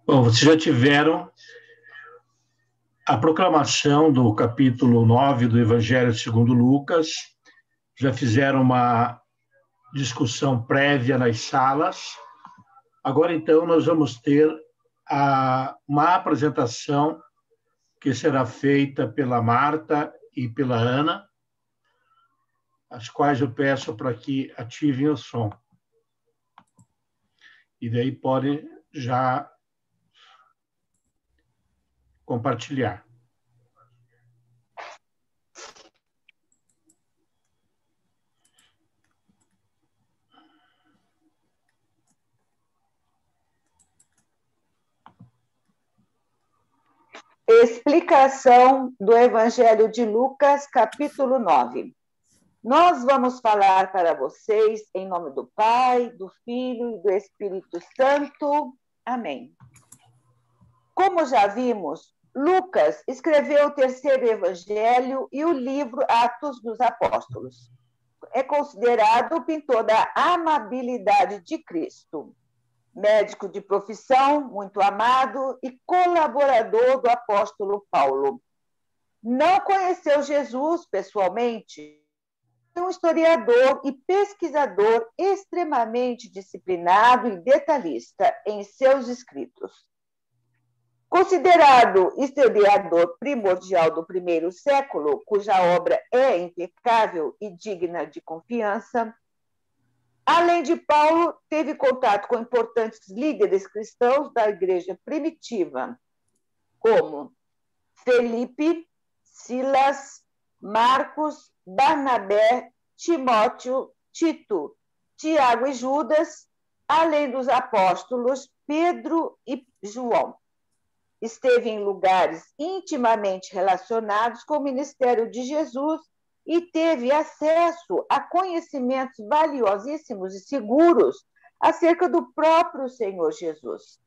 Bom, vocês já tiveram a proclamação do capítulo 9 do Evangelho segundo Lucas, já fizeram uma discussão prévia nas salas. Agora, então, nós vamos ter uma apresentação que será feita pela Marta e pela Ana, as quais eu peço para que ativem o som. E daí podem já compartilhar. Explicação do Evangelho de Lucas, capítulo 9. Nós vamos falar para vocês em nome do Pai, do Filho e do Espírito Santo. Amém. Como já vimos, Lucas escreveu o terceiro evangelho e o livro Atos dos Apóstolos. É considerado o pintor da amabilidade de Cristo. Médico de profissão, muito amado e colaborador do apóstolo Paulo. Não conheceu Jesus pessoalmente, é um historiador e pesquisador extremamente disciplinado e detalhista em seus escritos. Considerado historiador primordial do primeiro século, cuja obra é impecável e digna de confiança, além de Paulo, teve contato com importantes líderes cristãos da igreja primitiva, como Felipe, Silas, Marcos, Barnabé, Timóteo, Tito, Tiago e Judas, além dos apóstolos Pedro e João. Esteve em lugares intimamente relacionados com o ministério de Jesus e teve acesso a conhecimentos valiosíssimos e seguros acerca do próprio Senhor Jesus.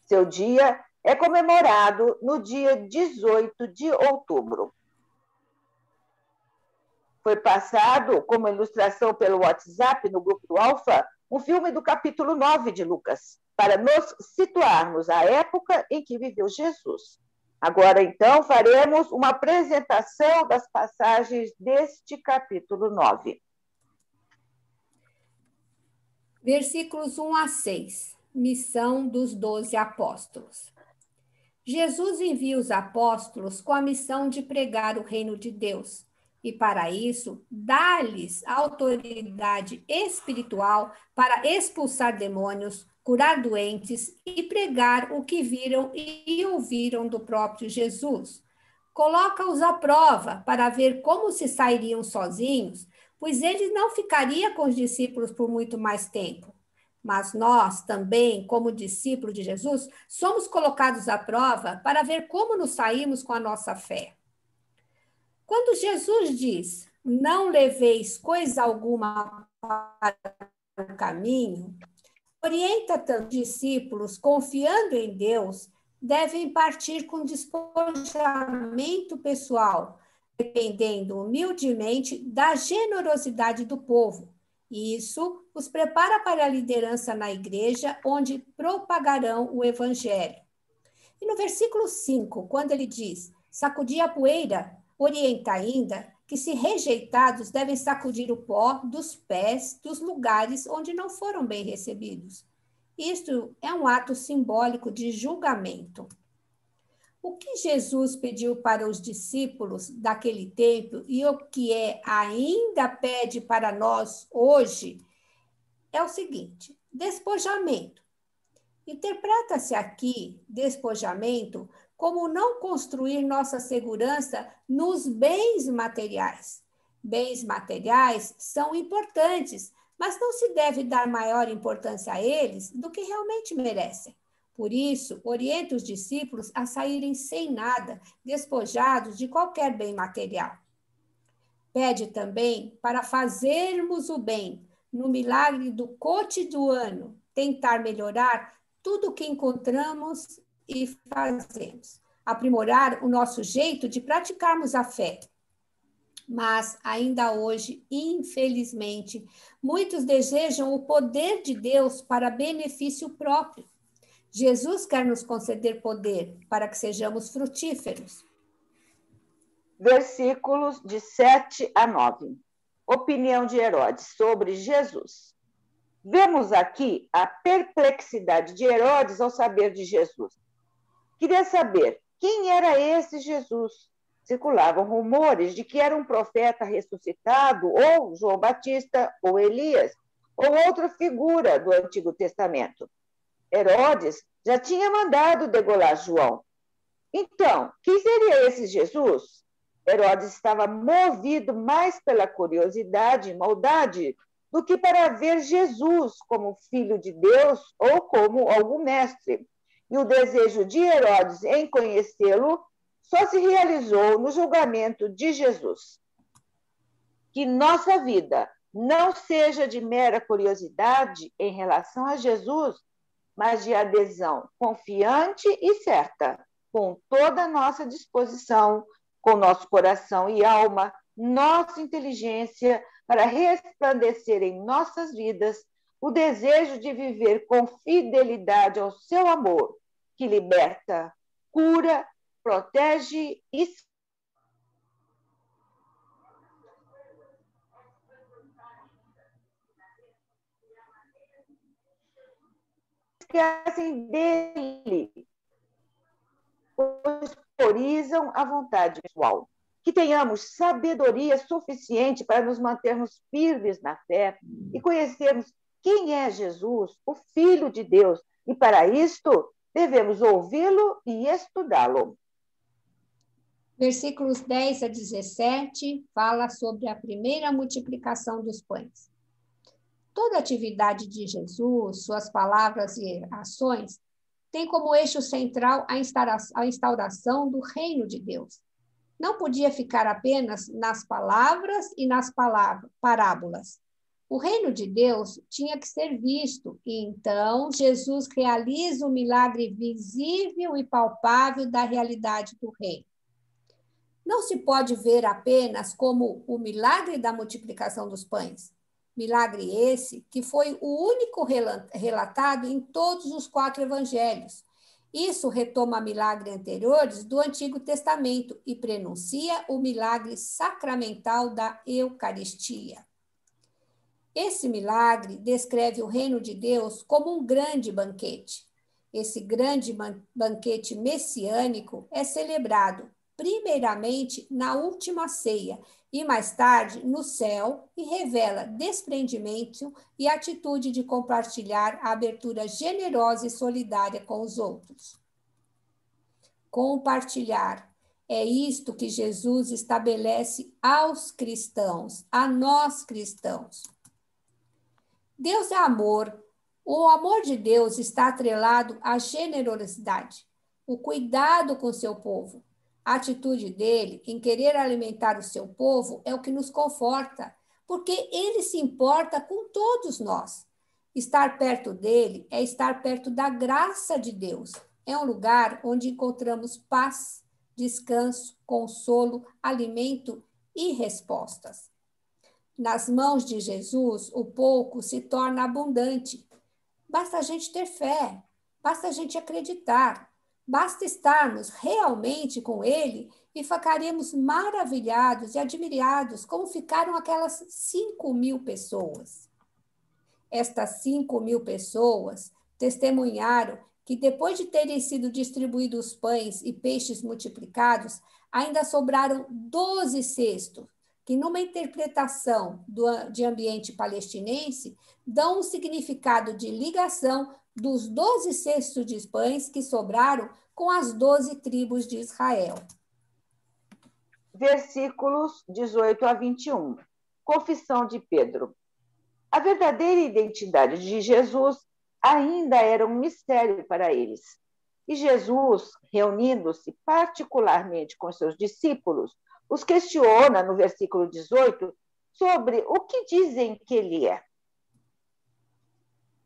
Seu dia é comemorado no dia 18 de outubro. Foi passado como ilustração pelo WhatsApp, no grupo do Alfa, um filme do capítulo 9 de Lucas, para nos situarmos à época em que viveu Jesus. Agora, então, faremos uma apresentação das passagens deste capítulo 9. Versículos 1 a 6. Missão dos 12 apóstolos. Jesus envia os apóstolos com a missão de pregar o reino de Deus e, para isso, dá-lhes autoridade espiritual para expulsar demônios, curar doentes e pregar o que viram e ouviram do próprio Jesus. Coloca-os à prova para ver como se sairiam sozinhos, pois ele não ficaria com os discípulos por muito mais tempo. Mas nós também, como discípulos de Jesus, somos colocados à prova para ver como nos saímos com a nossa fé. Quando Jesus diz, não leveis coisa alguma para o caminho, orienta os discípulos, confiando em Deus, devem partir com despojamento pessoal, dependendo humildemente da generosidade do povo. Isso os prepara para a liderança na igreja, onde propagarão o evangelho. E no versículo 5, quando ele diz, sacudir a poeira, orienta ainda que, se rejeitados, devem sacudir o pó dos pés dos lugares onde não foram bem recebidos. Isto é um ato simbólico de julgamento. O que Jesus pediu para os discípulos daquele tempo e o que ainda pede para nós hoje é o seguinte: despojamento. Interpreta-se aqui, despojamento, como não construir nossa segurança nos bens materiais. Bens materiais são importantes, mas não se deve dar maior importância a eles do que realmente merecem. Por isso, orienta os discípulos a saírem sem nada, despojados de qualquer bem material. Pede também para fazermos o bem, no milagre do cotidiano, tentar melhorar tudo o que encontramos e fazemos, aprimorar o nosso jeito de praticarmos a fé. Mas, ainda hoje, infelizmente, muitos desejam o poder de Deus para benefício próprio. Jesus quer nos conceder poder para que sejamos frutíferos. Versículos de 7 a 9. Opinião de Herodes sobre Jesus. Vemos aqui a perplexidade de Herodes ao saber de Jesus. Queria saber quem era esse Jesus. Circulavam rumores de que era um profeta ressuscitado, ou João Batista, ou Elias, ou outra figura do Antigo Testamento. Herodes já tinha mandado degolar João. Então, quem seria esse Jesus? Herodes estava movido mais pela curiosidade e maldade do que para ver Jesus como filho de Deus ou como algum mestre. E o desejo de Herodes em conhecê-lo só se realizou no julgamento de Jesus. Que nossa vida não seja de mera curiosidade em relação a Jesus, mas de adesão confiante e certa, com toda a nossa disposição, com nosso coração e alma, nossa inteligência, para resplandecer em nossas vidas o desejo de viver com fidelidade ao seu amor, que liberta, cura, protege e esquecem dele, pois priorizam a vontade pessoal. Que tenhamos sabedoria suficiente para nos mantermos firmes na fé e conhecermos quem é Jesus, o Filho de Deus, e para isto devemos ouvi-lo e estudá-lo. Versículos 10 a 17 fala sobre a primeira multiplicação dos pães. Toda a atividade de Jesus, suas palavras e ações, tem como eixo central a instauração do reino de Deus. Não podia ficar apenas nas palavras e nas parábolas. O reino de Deus tinha que ser visto, e então Jesus realiza o milagre visível e palpável da realidade do reino. Não se pode ver apenas como o milagre da multiplicação dos pães. Milagre esse que foi o único relatado em todos os 4 evangelhos. Isso retoma milagres anteriores do Antigo Testamento e prenuncia o milagre sacramental da Eucaristia. Esse milagre descreve o reino de Deus como um grande banquete. Esse grande banquete messiânico é celebrado primeiramente na última ceia e mais tarde no céu e revela desprendimento e atitude de compartilhar a abertura generosa e solidária com os outros. Compartilhar. É isto que Jesus estabelece aos cristãos, a nós cristãos. Deus é amor. O amor de Deus está atrelado à generosidade, o cuidado com seu povo. A atitude dele em querer alimentar o seu povo é o que nos conforta, porque ele se importa com todos nós. Estar perto dele é estar perto da graça de Deus. É um lugar onde encontramos paz, descanso, consolo, alimento e respostas. Nas mãos de Jesus, o pouco se torna abundante. Basta a gente ter fé, basta a gente acreditar. Basta estarmos realmente com ele e ficaremos maravilhados e admirados como ficaram aquelas 5.000 pessoas. Estas 5.000 pessoas testemunharam que depois de terem sido distribuídos os pães e peixes multiplicados, ainda sobraram 12 cestos, que numa interpretação de ambiente palestinense, dão um significado de ligação dos 12 cestos de pães que sobraram com as 12 tribos de Israel. Versículos 18 a 21. Confissão de Pedro. A verdadeira identidade de Jesus ainda era um mistério para eles. E Jesus, reunindo-se particularmente com seus discípulos, os questiona no versículo 18 sobre o que dizem que ele é.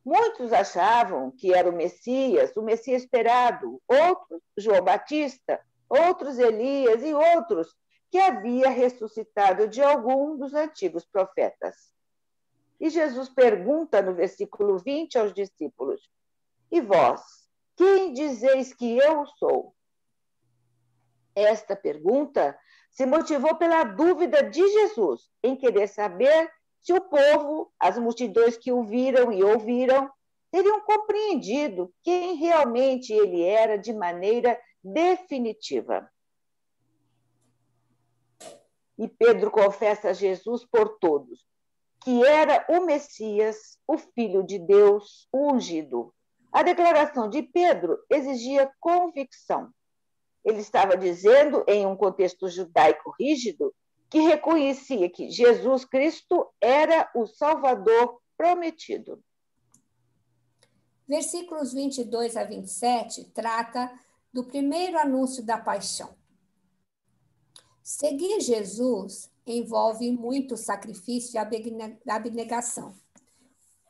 Muitos achavam que era o Messias esperado, outros João Batista, outros Elias e outros que havia ressuscitado de algum dos antigos profetas. E Jesus pergunta no versículo 20 aos discípulos: E vós, quem dizeis que eu sou? Esta pergunta se motivou pela dúvida de Jesus em querer saber se o povo, as multidões que o viram e ouviram, teriam compreendido quem realmente ele era de maneira definitiva. E Pedro confessa a Jesus por todos que era o Messias, o Filho de Deus, o ungido. A declaração de Pedro exigia convicção. Ele estava dizendo, em um contexto judaico rígido, que reconhecia que Jesus Cristo era o Salvador prometido. Versículos 22 a 27 trata do primeiro anúncio da paixão. Seguir Jesus envolve muito sacrifício e abnegação.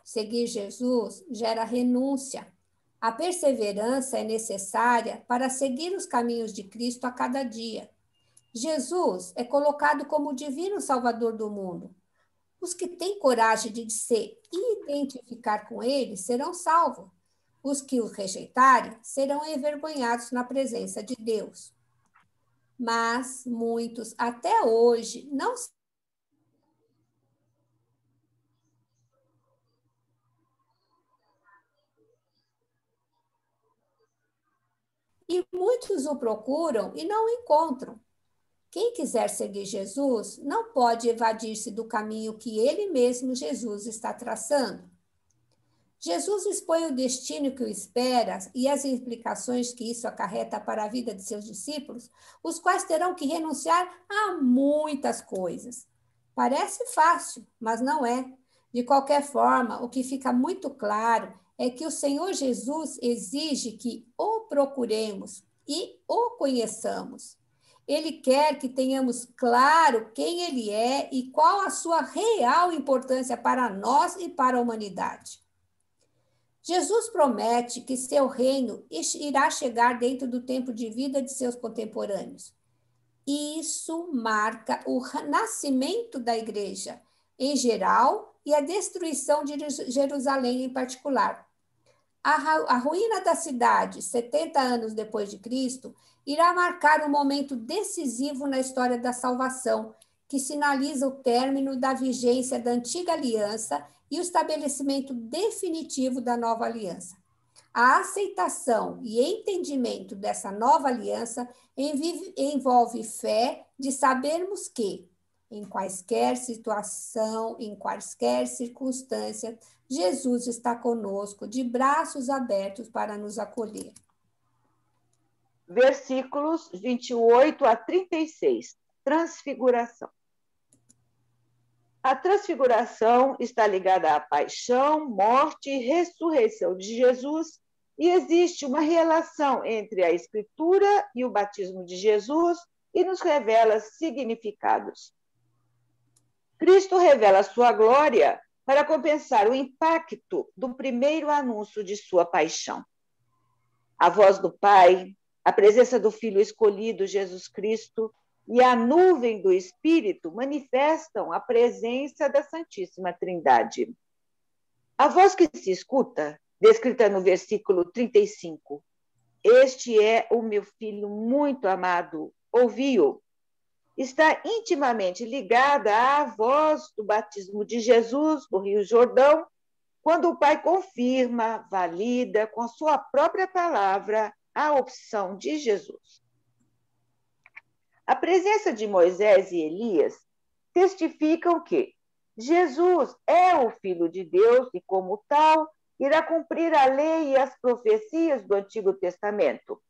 Seguir Jesus gera renúncia. A perseverança é necessária para seguir os caminhos de Cristo a cada dia. Jesus é colocado como o divino Salvador do mundo. Os que têm coragem de se identificar com ele serão salvos. Os que o rejeitarem serão envergonhados na presença de Deus. Mas muitos até hoje não e muitos o procuram e não o encontram. Quem quiser seguir Jesus não pode evadir-se do caminho que ele mesmo, Jesus, está traçando. Jesus expõe o destino que o espera e as implicações que isso acarreta para a vida de seus discípulos, os quais terão que renunciar a muitas coisas. Parece fácil, mas não é. De qualquer forma, o que fica muito claro é que o Senhor Jesus exige que o procuremos e o conheçamos. Ele quer que tenhamos claro quem ele é e qual a sua real importância para nós e para a humanidade. Jesus promete que seu reino irá chegar dentro do tempo de vida de seus contemporâneos. Isso marca o nascimento da igreja em geral e a destruição de Jerusalém em particular. A ruína da cidade, 70 anos depois de Cristo, irá marcar um momento decisivo na história da salvação, que sinaliza o término da vigência da antiga aliança e o estabelecimento definitivo da nova aliança. A aceitação e entendimento dessa nova aliança envolve fé de sabermos que, em quaisquer situação, em quaisquer circunstâncias, Jesus está conosco, de braços abertos para nos acolher. Versículos 28 a 36. Transfiguração. A transfiguração está ligada à paixão, morte e ressurreição de Jesus, e existe uma relação entre a Escritura e o batismo de Jesus e nos revela significados. Cristo revela sua glória para compensar o impacto do primeiro anúncio de sua paixão. A voz do Pai, a presença do Filho escolhido, Jesus Cristo, e a nuvem do Espírito manifestam a presença da Santíssima Trindade. A voz que se escuta, descrita no versículo 35, este é o meu Filho muito amado, ouvi-o, está intimamente ligada à voz do batismo de Jesus no Rio Jordão, quando o Pai confirma, valida com a sua própria palavra a opção de Jesus. A presença de Moisés e Elias testificam que Jesus é o Filho de Deus e, como tal, irá cumprir a lei e as profecias do Antigo Testamento.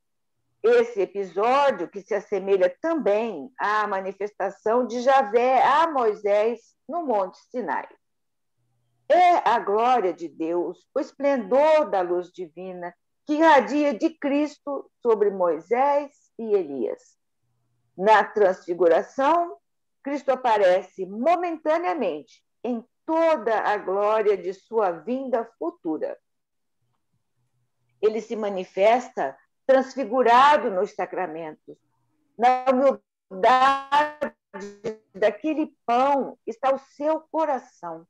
Esse episódio, que se assemelha também à manifestação de Javé a Moisés no Monte Sinai. É a glória de Deus, o esplendor da luz divina que irradia de Cristo sobre Moisés e Elias. Na transfiguração, Cristo aparece momentaneamente em toda a glória de sua vinda futura. Ele se manifesta transfigurado nos sacramentos. Na humildade daquele pão está o seu coração.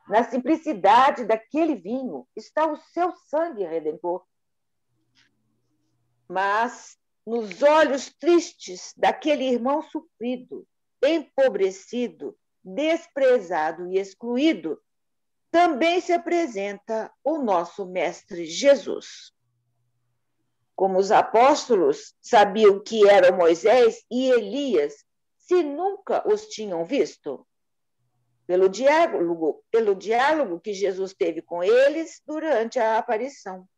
Na simplicidade daquele vinho está o seu sangue redentor. Mas, nos olhos tristes daquele irmão sofrido, empobrecido, desprezado e excluído, também se apresenta o nosso Mestre Jesus. Como os apóstolos sabiam que eram Moisés e Elias, se nunca os tinham visto? Pelo diálogo que Jesus teve com eles durante a aparição.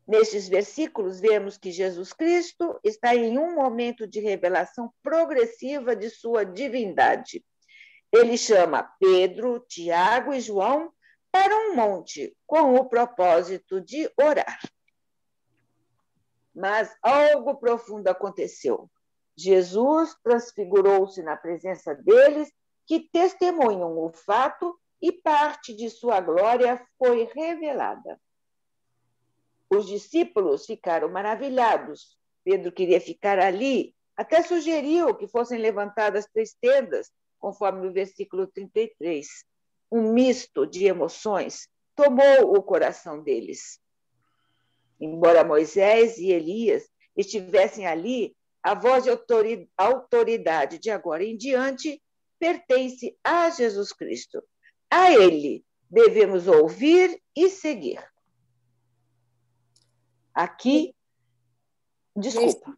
Nestes versículos, vemos que Jesus Cristo está em um momento de revelação progressiva de sua divindade. Ele chama Pedro, Tiago e João para um monte, com o propósito de orar. Mas algo profundo aconteceu. Jesus transfigurou-se na presença deles, que testemunham o fato, e parte de sua glória foi revelada. Os discípulos ficaram maravilhados. Pedro queria ficar ali, até sugeriu que fossem levantadas 3 tendas, conforme no versículo 33. Um misto de emoções tomou o coração deles. Embora Moisés e Elias estivessem ali, a voz de autoridade de agora em diante pertence a Jesus Cristo. A ele devemos ouvir e seguir. Aqui, desculpa.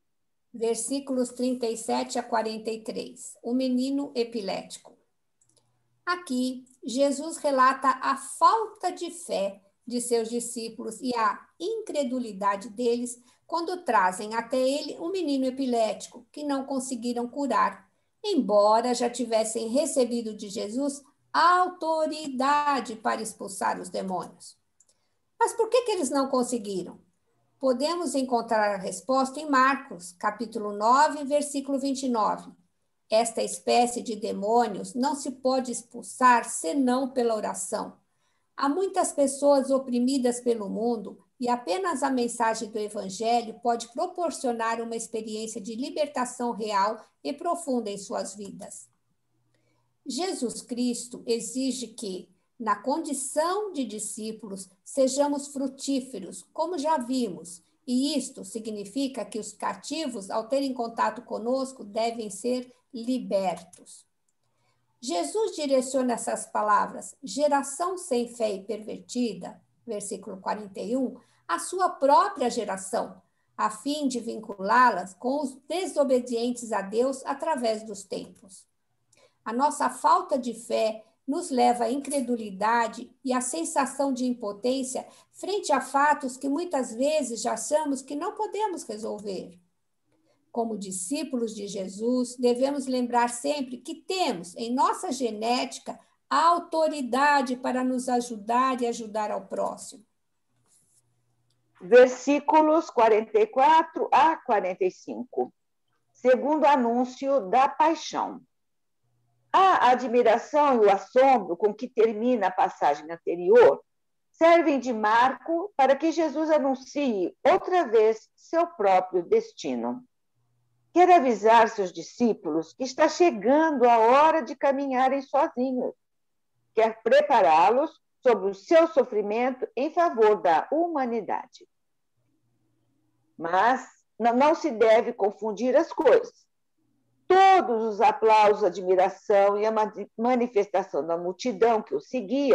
Versículos 37 a 43. O menino epilético. Aqui, Jesus relata a falta de fé de seus discípulos e a incredulidade deles quando trazem até ele um menino epilético que não conseguiram curar, embora já tivessem recebido de Jesus autoridade para expulsar os demônios. Mas por que eles não conseguiram? Podemos encontrar a resposta em Marcos, capítulo 9, versículo 29. Esta espécie de demônios não se pode expulsar senão pela oração. Há muitas pessoas oprimidas pelo mundo e apenas a mensagem do Evangelho pode proporcionar uma experiência de libertação real e profunda em suas vidas. Jesus Cristo exige que, na condição de discípulos, sejamos frutíferos, como já vimos, e isto significa que os cativos, ao terem contato conosco, devem ser libertos. Jesus direciona essas palavras, geração sem fé e pervertida, versículo 41, à sua própria geração, a fim de vinculá-las com os desobedientes a Deus através dos tempos. A nossa falta de fé nos leva à incredulidade e à sensação de impotência frente a fatos que muitas vezes já achamos que não podemos resolver. Como discípulos de Jesus, devemos lembrar sempre que temos em nossa genética a autoridade para nos ajudar e ajudar ao próximo. Versículos 44 a 45. Segundo anúncio da paixão. A admiração e o assombro com que termina a passagem anterior servem de marco para que Jesus anuncie outra vez seu próprio destino. Quer avisar seus discípulos que está chegando a hora de caminharem sozinhos. Quer prepará-los sobre o seu sofrimento em favor da humanidade. Mas não se deve confundir as coisas. Todos os aplausos, a admiração e a manifestação da multidão que o seguia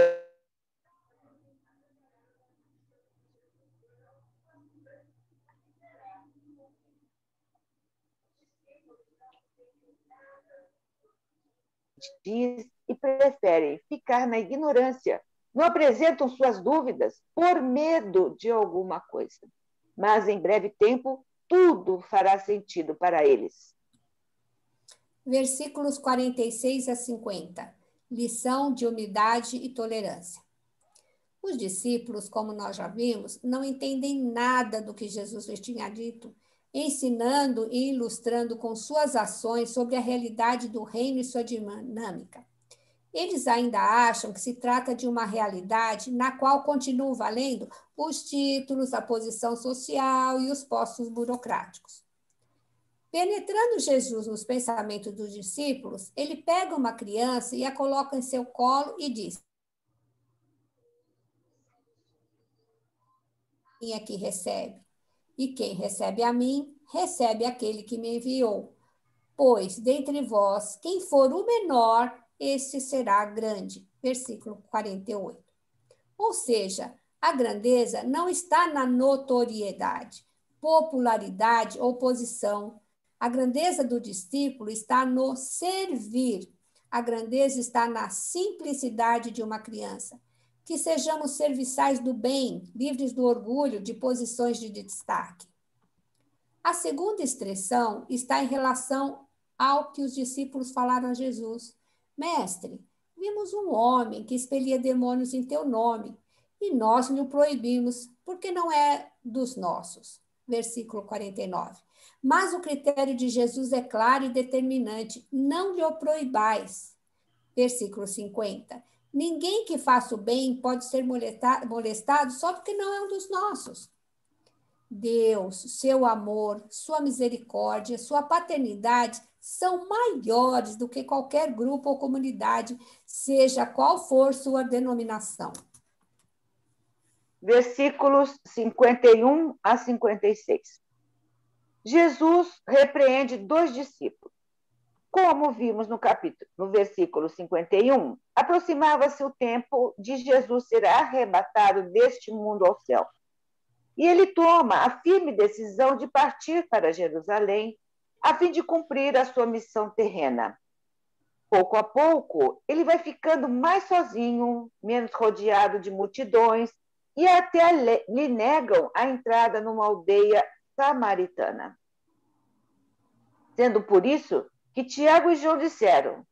e preferem ficar na ignorância, não apresentam suas dúvidas por medo de alguma coisa. Mas em breve tempo, tudo fará sentido para eles. Versículos 46 a 50. Lição de humildade e tolerância. Os discípulos, como nós já vimos, não entendem nada do que Jesus lhes tinha dito, ensinando e ilustrando com suas ações sobre a realidade do reino e sua dinâmica. Eles ainda acham que se trata de uma realidade na qual continuam valendo os títulos, a posição social e os postos burocráticos. Penetrando Jesus nos pensamentos dos discípulos, ele pega uma criança e a coloca em seu colo e diz: "Quem é que recebe?" E quem recebe a mim, recebe aquele que me enviou. Pois, dentre vós, quem for o menor, este será grande. Versículo 48. Ou seja, a grandeza não está na notoriedade, popularidade ou posição. A grandeza do discípulo está no servir. A grandeza está na simplicidade de uma criança. Que sejamos serviçais do bem, livres do orgulho de posições de destaque. A segunda expressão está em relação ao que os discípulos falaram a Jesus. Mestre, vimos um homem que expelia demônios em teu nome, e nós lhe o proibimos, porque não é dos nossos. Versículo 49. Mas o critério de Jesus é claro e determinante, não lhe o proibais. Versículo 50. Ninguém que faça o bem pode ser molestado só porque não é um dos nossos. Deus, seu amor, sua misericórdia, sua paternidade são maiores do que qualquer grupo ou comunidade, seja qual for sua denominação. Versículos 51 a 56. Jesus repreende 2 discípulos. Como vimos no versículo 51, aproximava-se o tempo de Jesus ser arrebatado deste mundo ao céu. E ele toma a firme decisão de partir para Jerusalém, a fim de cumprir a sua missão terrena. Pouco a pouco, ele vai ficando mais sozinho, menos rodeado de multidões, e até lhe negam a entrada numa aldeia samaritana. Sendo por isso que Tiago e João disseram: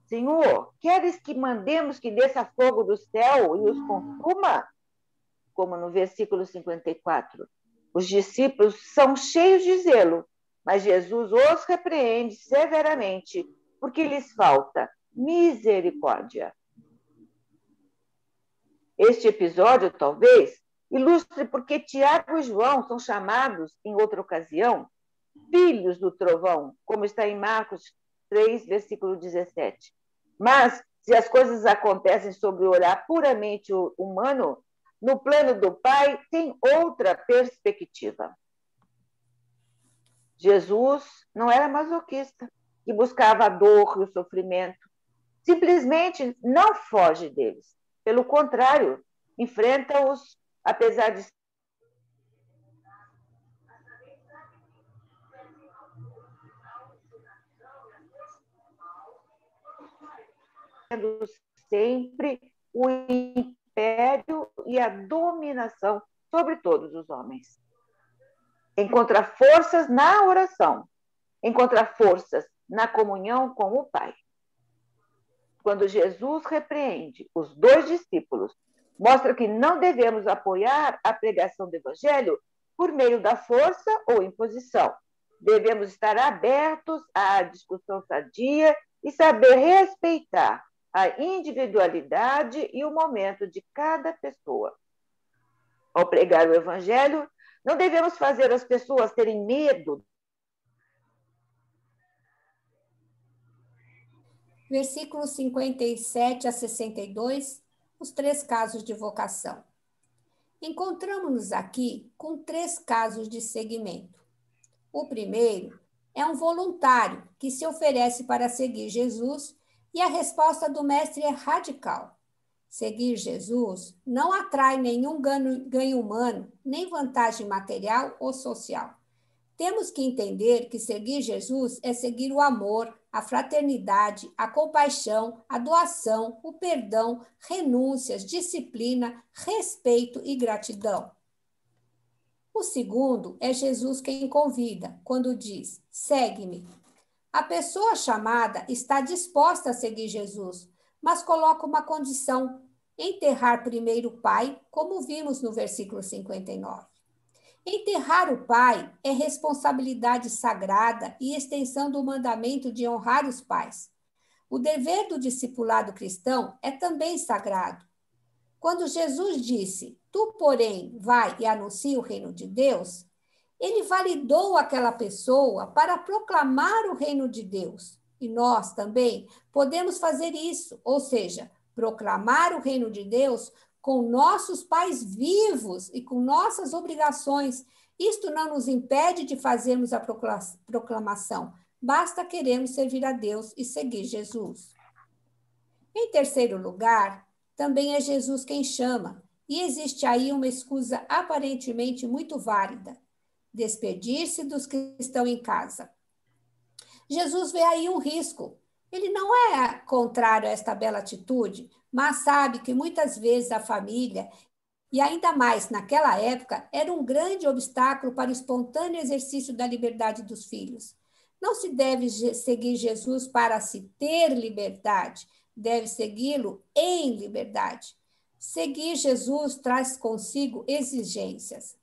Senhor, queres que mandemos que desça fogo do céu e os consuma? Como no versículo 54. Os discípulos são cheios de zelo, mas Jesus os repreende severamente, porque lhes falta misericórdia. Este episódio, talvez, ilustre porque Tiago e João são chamados, em outra ocasião, filhos do trovão, como está em Marcos 3, versículo 17. Mas, se as coisas acontecem sobre o olhar puramente humano, no plano do Pai tem outra perspectiva. Jesus não era masoquista, que buscava a dor e o sofrimento. Simplesmente não foge deles. Pelo contrário, enfrenta-os, apesar de sendo sempre o império e a dominação sobre todos os homens. Encontra forças na oração, encontra forças na comunhão com o Pai. Quando Jesus repreende os 2 discípulos, mostra que não devemos apoiar a pregação do Evangelho por meio da força ou imposição. Devemos estar abertos à discussão sadia e saber respeitar a individualidade e o momento de cada pessoa. Ao pregar o Evangelho, não devemos fazer as pessoas terem medo. Versículos 57 a 62, os 3 casos de vocação. Encontramos-nos aqui com 3 casos de seguimento. O primeiro é um voluntário que se oferece para seguir Jesus e a resposta do mestre é radical. Seguir Jesus não atrai nenhum ganho humano, nem vantagem material ou social. Temos que entender que seguir Jesus é seguir o amor, a fraternidade, a compaixão, a doação, o perdão, renúncias, disciplina, respeito e gratidão. O segundo é Jesus quem convida, quando diz: segue-me. A pessoa chamada está disposta a seguir Jesus, mas coloca uma condição: enterrar primeiro o pai, como vimos no versículo 59. Enterrar o pai é responsabilidade sagrada e extensão do mandamento de honrar os pais. O dever do discipulado cristão é também sagrado. Quando Jesus disse: tu, porém, vai e anuncia o reino de Deus, ele validou aquela pessoa para proclamar o reino de Deus. E nós também podemos fazer isso, ou seja, proclamar o reino de Deus com nossos pais vivos e com nossas obrigações Isto não nos impede de fazermos a proclamação. Basta queremos servir a Deus e seguir Jesus. Em terceiro lugar, também é Jesus quem chama, e existe aí uma escusa aparentemente muito válida: despedir-se dos que estão em casa. Jesus vê aí um risco. Ele não é contrário a esta bela atitude, mas sabe que muitas vezes a família, e ainda mais naquela época, era um grande obstáculo para o espontâneo exercício da liberdade dos filhos. Não se deve seguir Jesus para se ter liberdade, deve segui-lo em liberdade. Seguir Jesus traz consigo exigências.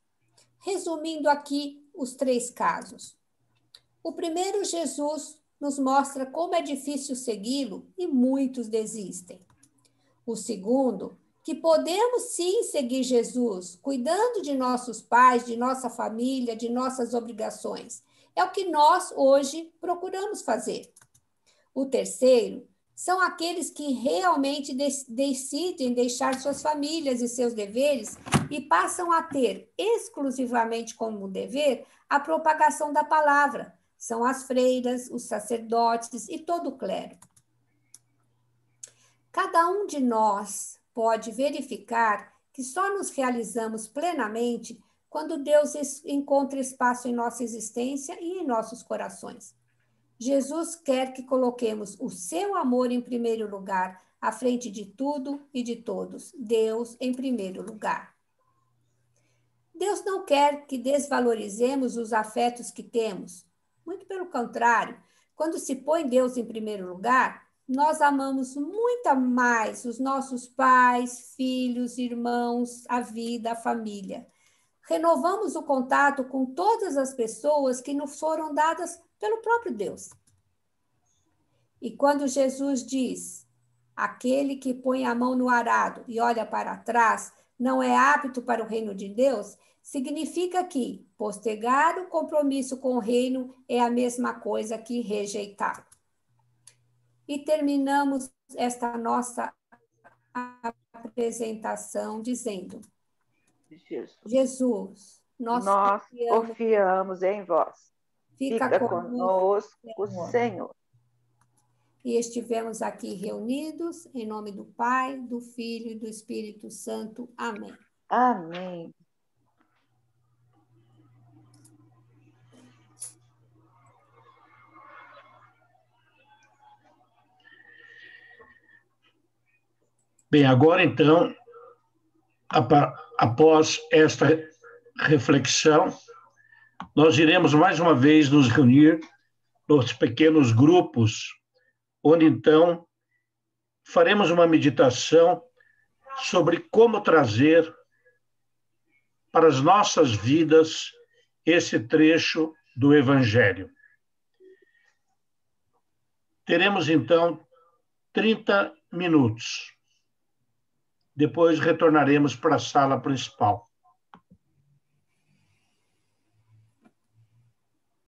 Resumindo aqui os 3 casos. O primeiro, Jesus nos mostra como é difícil segui-lo e muitos desistem. O segundo, que podemos sim seguir Jesus, cuidando de nossos pais, de nossa família, de nossas obrigações. É o que nós hoje procuramos fazer. O terceiro são aqueles que realmente decidem deixar suas famílias e seus deveres e passam a ter exclusivamente como dever a propagação da palavra. São as freiras, os sacerdotes e todo o clero. Cada um de nós pode verificar que só nos realizamos plenamente quando Deus encontra espaço em nossa existência e em nossos corações. Jesus quer que coloquemos o seu amor em primeiro lugar, à frente de tudo e de todos. Deus em primeiro lugar. Deus não quer que desvalorizemos os afetos que temos. Muito pelo contrário, quando se põe Deus em primeiro lugar, nós amamos muito mais os nossos pais, filhos, irmãos, a vida, a família. Renovamos o contato com todas as pessoas que nos foram dadas pelo próprio Deus. E quando Jesus diz, aquele que põe a mão no arado e olha para trás não é apto para o reino de Deus, significa que postergar o compromisso com o reino é a mesma coisa que rejeitá-lo. E terminamos esta nossa apresentação dizendo, Jesus, nós confiamos em vós. Fica conosco, Senhor. E estivemos aqui reunidos em nome do Pai, do Filho e do Espírito Santo. Amém. Amém. Bem, agora então, após esta reflexão, nós iremos mais uma vez nos reunir nos pequenos grupos, onde então faremos uma meditação sobre como trazer para as nossas vidas esse trecho do Evangelho. Teremos então 30 minutos. Depois retornaremos para a sala principal.